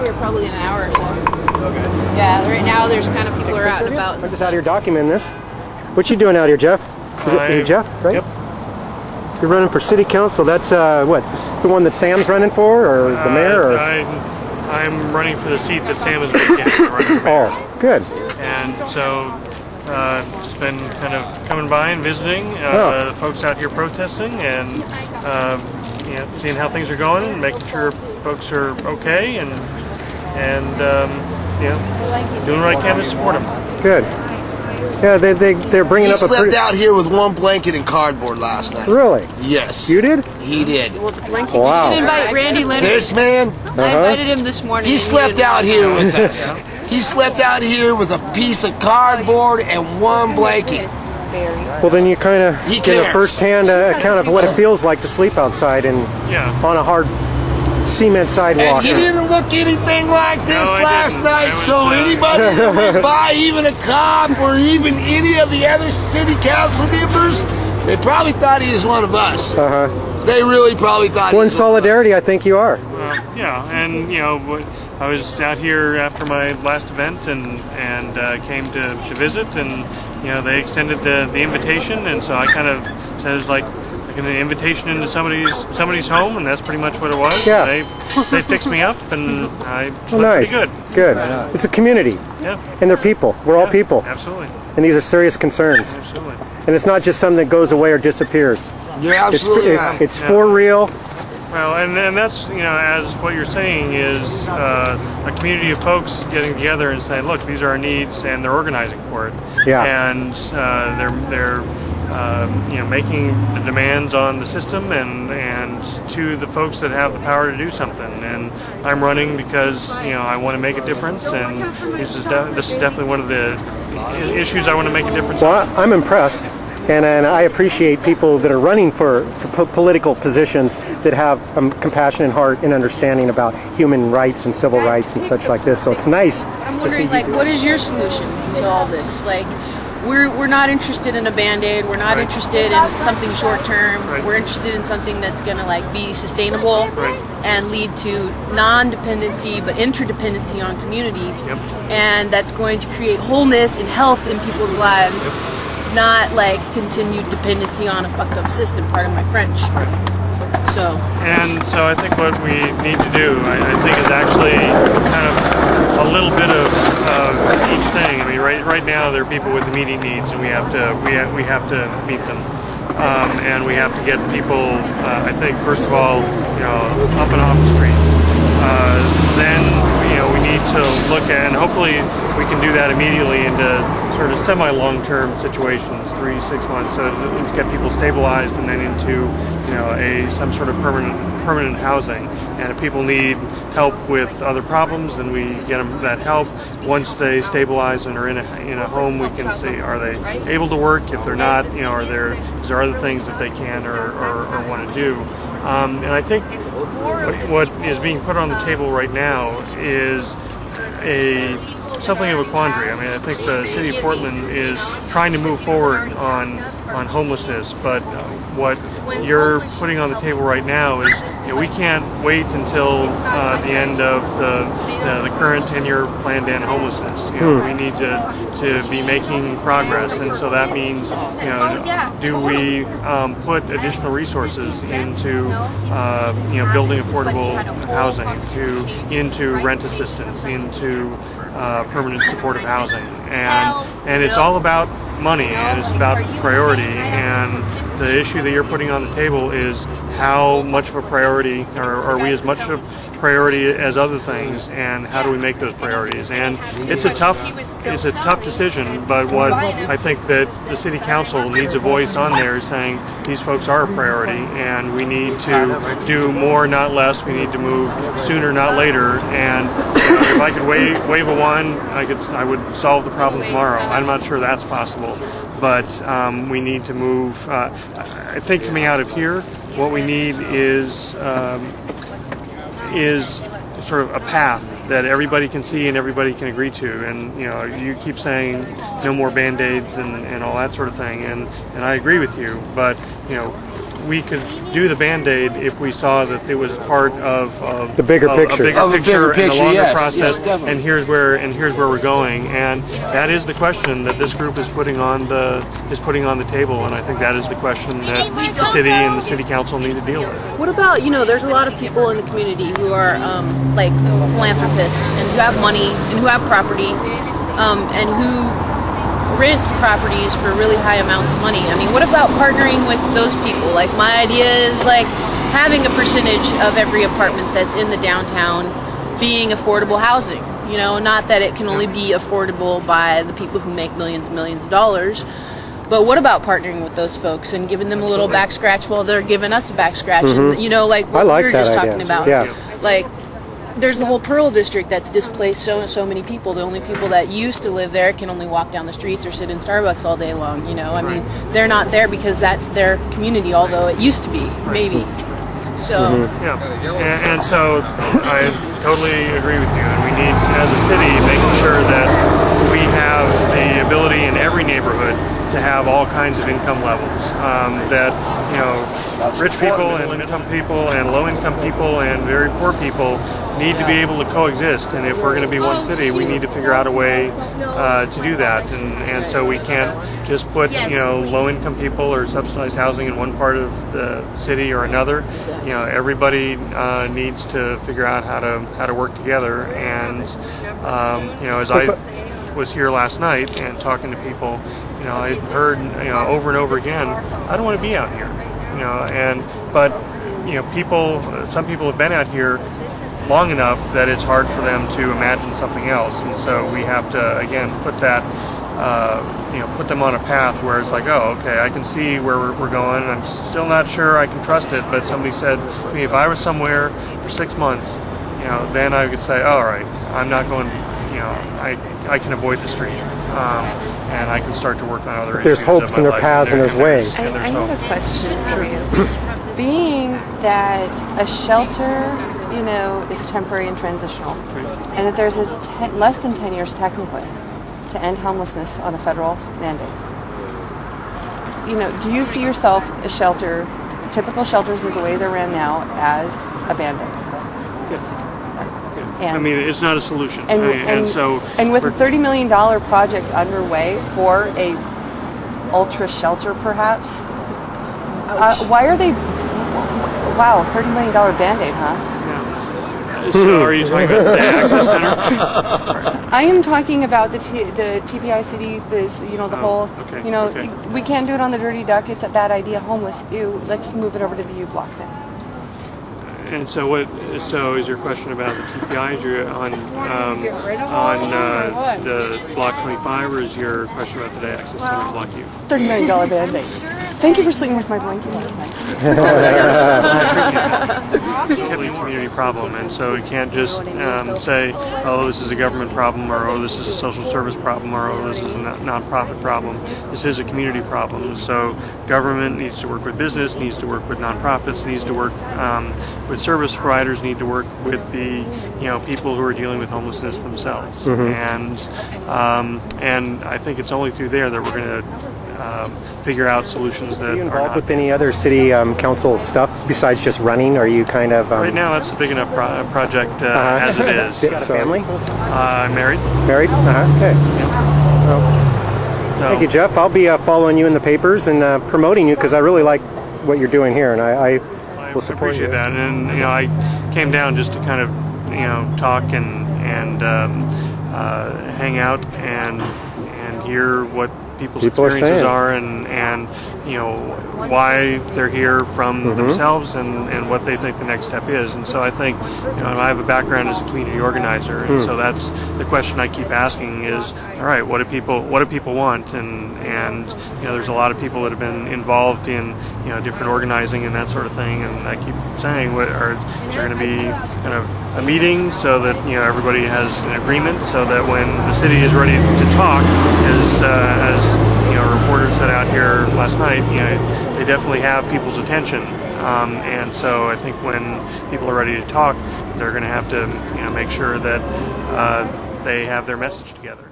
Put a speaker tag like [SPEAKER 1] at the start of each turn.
[SPEAKER 1] here probably in an hour or so. Okay. Yeah, right now there's kind of people are out and about.
[SPEAKER 2] I'm just out here documenting this. What you doing out here, Jeff? Is it Jeff, right?
[SPEAKER 3] Yep.
[SPEAKER 2] You're running for city council. That's what? This the one that Sam's running for, or the mayor? Or?
[SPEAKER 3] I'm running for the seat that Sam is vacating.
[SPEAKER 2] Oh, good.
[SPEAKER 3] And so, just been kind of coming by and visiting the folks out here protesting, and you know, seeing how things are going, making sure folks are okay, and you know, doing what I can to support them.
[SPEAKER 2] Good. Yeah, they're bringing up a pretty...
[SPEAKER 4] He slept out here with one blanket and cardboard last night.
[SPEAKER 2] Really?
[SPEAKER 4] Yes.
[SPEAKER 2] You did?
[SPEAKER 4] He did.
[SPEAKER 2] Wow.
[SPEAKER 1] You should invite Randy Leonard.
[SPEAKER 4] This man?
[SPEAKER 1] I invited him this morning.
[SPEAKER 4] He slept out here with us. He slept out here with a piece of cardboard and one blanket.
[SPEAKER 2] Well, then you kind of get a first-hand account of what it feels like to sleep outside and on a hard cement sidewalk.
[SPEAKER 4] And he didn't look anything like this last night, so anybody that went by, even a cop or even any of the other city council members, they probably thought he was one of us. They really probably thought.
[SPEAKER 2] Well, in solidarity, I think you are.
[SPEAKER 3] Yeah, and you know, I was out here after my last event and came to visit, and you know, they extended the invitation, and so I kind of said like an invitation into somebody's home, and that's pretty much what it was.
[SPEAKER 2] Yeah.
[SPEAKER 3] They fixed me up, and I slept
[SPEAKER 2] nice.
[SPEAKER 3] pretty good.
[SPEAKER 2] Good. It's a community.
[SPEAKER 3] Yeah.
[SPEAKER 2] And they're people. We're all people.
[SPEAKER 3] Absolutely.
[SPEAKER 2] And these are serious concerns.
[SPEAKER 3] Absolutely.
[SPEAKER 2] And it's not just something that goes away or disappears.
[SPEAKER 4] You're absolutely right.
[SPEAKER 2] It's for real.
[SPEAKER 3] Well, and that's, you know, as what you're saying is a community of folks getting together and saying, look, these are our needs, and they're organizing for it.
[SPEAKER 2] Yeah.
[SPEAKER 3] And they're you know, making the demands on the system and to the folks that have the power to do something. And I'm running because, you know, I want to make a difference, and this is definitely one of the issues I want to make a difference on.
[SPEAKER 2] Well, I'm impressed. And I appreciate people that are running for political positions that have compassionate heart and understanding about human rights and civil rights and such like this. So it's nice.
[SPEAKER 1] I'm wondering, like, what is your solution to all this? Like, we're not interested in a Band-Aid. We're not interested in something short-term. We're interested in something that's going to like be sustainable and lead to non-dependency but interdependency on community, and that's going to create wholeness and health in people's lives. Not like continued dependency on a fucked up system, pardon my French. So
[SPEAKER 3] I think what we need to do, I think, is actually kind of a little bit of each thing. I mean, right now there are people with immediate needs, and we have to meet them, and we have to get people. I think first of all, you know, up and off the streets. Then you know, we need to look at, and hopefully we can do that immediately into sort of semi-long-term situations, 3-6 months. So let's get people stabilized, and then into, you know, some sort of permanent housing. And if people need help with other problems, then we get them that help. Once they stabilize and are in a home, we can see, are they able to work? If they're not, you know, is there other things that they can or want to do? And I think what is being put on the table right now is something of a quandary. I mean, I think the city of Portland is trying to move forward on homelessness, but what you're putting on the table right now is, you know, we can't wait until the end of the current 10-year plan to end homelessness. You know, we need to be making progress, and so that means, you know, do we put additional resources into you know, building affordable housing, into rent assistance, into permanent supportive housing, and it's all about money, and it's about priority. And the issue that you're putting on the table is how much of a priority, or are we as much of a priority as other things, and how do we make those priorities? And it's a tough decision, but what I think that the city council needs a voice on there is saying these folks are a priority, and we need to do more, not less. We need to move sooner, not later. And if I could wave a wand, I would solve the problem tomorrow. I'm not sure that's possible, but we need to move. I think coming out of here, what we need is sort of a path that everybody can see and everybody can agree to. And you know, you keep saying no more Band-Aids and all that sort of thing, and I agree with you. But you know, we could do the Band-Aid if we saw that it was part of
[SPEAKER 2] the bigger picture,
[SPEAKER 3] a bigger picture and a longer
[SPEAKER 4] yes,
[SPEAKER 3] process.
[SPEAKER 4] yes,
[SPEAKER 3] and here's where we're going. And that is the question that this group is putting on the table. And I think that is the question that the city and the city council need to deal with.
[SPEAKER 1] What about, there's a lot of people in the community who are like philanthropists and who have money and who have property and who rent properties for really high amounts of money. I mean, what about partnering with those people? Like, my idea is like having a percentage of every apartment that's in the downtown being affordable housing. Not that it can only be affordable by the people who make millions and millions of dollars. But what about partnering with those folks and giving them a little back scratch while they're giving us a back scratch? And, like what we were just talking about.
[SPEAKER 2] Yeah.
[SPEAKER 1] Like, there's the whole Pearl District that's displaced so many people. The only people that used to live there can only walk down the streets or sit in Starbucks all day long. I mean, they're not there because that's their community, although it used to be, maybe. So.
[SPEAKER 3] Yeah, and so I totally agree with you. And we need, as a city, making sure that we have the ability in every neighborhood to have all kinds of income levels. That rich people and middle-income people and low-income people and very poor people need to be able to coexist. And if we're going to be one city, we need to figure out a way to do that. And so we can't just put low-income people or subsidized housing in one part of the city or another. Everybody needs to figure out how to work together. And as I was here last night and talking to people, I heard over and over again, I don't want to be out here. But some people have been out here long enough that it's hard for them to imagine something else, and so we have to again put that put them on a path where it's like, oh, okay, I can see where we're going. I'm still not sure I can trust it, but somebody said to me, if I was somewhere for 6 months, then I could say, oh, all right, I'm not going. I can avoid the street, and I can start to work on other issues.
[SPEAKER 2] There's hopes and there are paths and there's ways.
[SPEAKER 5] I have a question for you. Being that a shelter, is temporary and transitional, and that there's less than 10 years technically to end homelessness on a federal mandate. Do you see yourself a shelter, typical shelters of the way they're ran now, as a Band-Aid?
[SPEAKER 3] I mean, it's not a solution.
[SPEAKER 5] And with a $30 million project underway for a ultra shelter, perhaps, why are they? Wow, $30 million Band-Aid, huh?
[SPEAKER 3] So are you talking about the Access Center?
[SPEAKER 5] I am talking about the TPICD, the whole,
[SPEAKER 3] okay.
[SPEAKER 5] We can't do it on the Dirty Duck, it's a bad idea, homeless, ew, let's move it over to the U Block then.
[SPEAKER 3] And so is your question about the TPI? Is your on the Block 25, or is your question about the Access Center Block U?
[SPEAKER 5] $30 million Band-Aid. Thank you for sleeping with my blanket.
[SPEAKER 3] It's a community problem, and so you can't just say, oh, this is a government problem, or oh, this is a social service problem, or oh, this is a nonprofit problem. This is a community problem. So government needs to work with business, needs to work with nonprofits, needs to work with service providers, need to work with the people who are dealing with homelessness themselves. And I think it's only through there that we're going to figure out solutions that
[SPEAKER 2] are you
[SPEAKER 3] are
[SPEAKER 2] involved
[SPEAKER 3] not.
[SPEAKER 2] with any other city council stuff besides just running? Are you kind of
[SPEAKER 3] Right now, that's a big enough project as it is.
[SPEAKER 2] Got a family?
[SPEAKER 3] I'm married.
[SPEAKER 2] Married? Okay. Well,
[SPEAKER 3] So,
[SPEAKER 2] thank you, Jeff. I'll be following you in the papers and promoting you because I really like what you're doing here, and I will support
[SPEAKER 3] appreciate
[SPEAKER 2] you.
[SPEAKER 3] that. And I came down just to kind of talk and hang out and hear what people's experiences are and why they're here from themselves and what they think the next step is. And so I think I have a background as a community organizer, and so that's the question I keep asking is, all right, what do people want? And there's a lot of people that have been involved in different organizing and that sort of thing, and I keep saying, is there going to be kind of a meeting so that everybody has an agreement, so that when the city is ready to talk, as a reporter said out here last night, they definitely have people's attention, and so I think when people are ready to talk, they're going to have to make sure that they have their message together.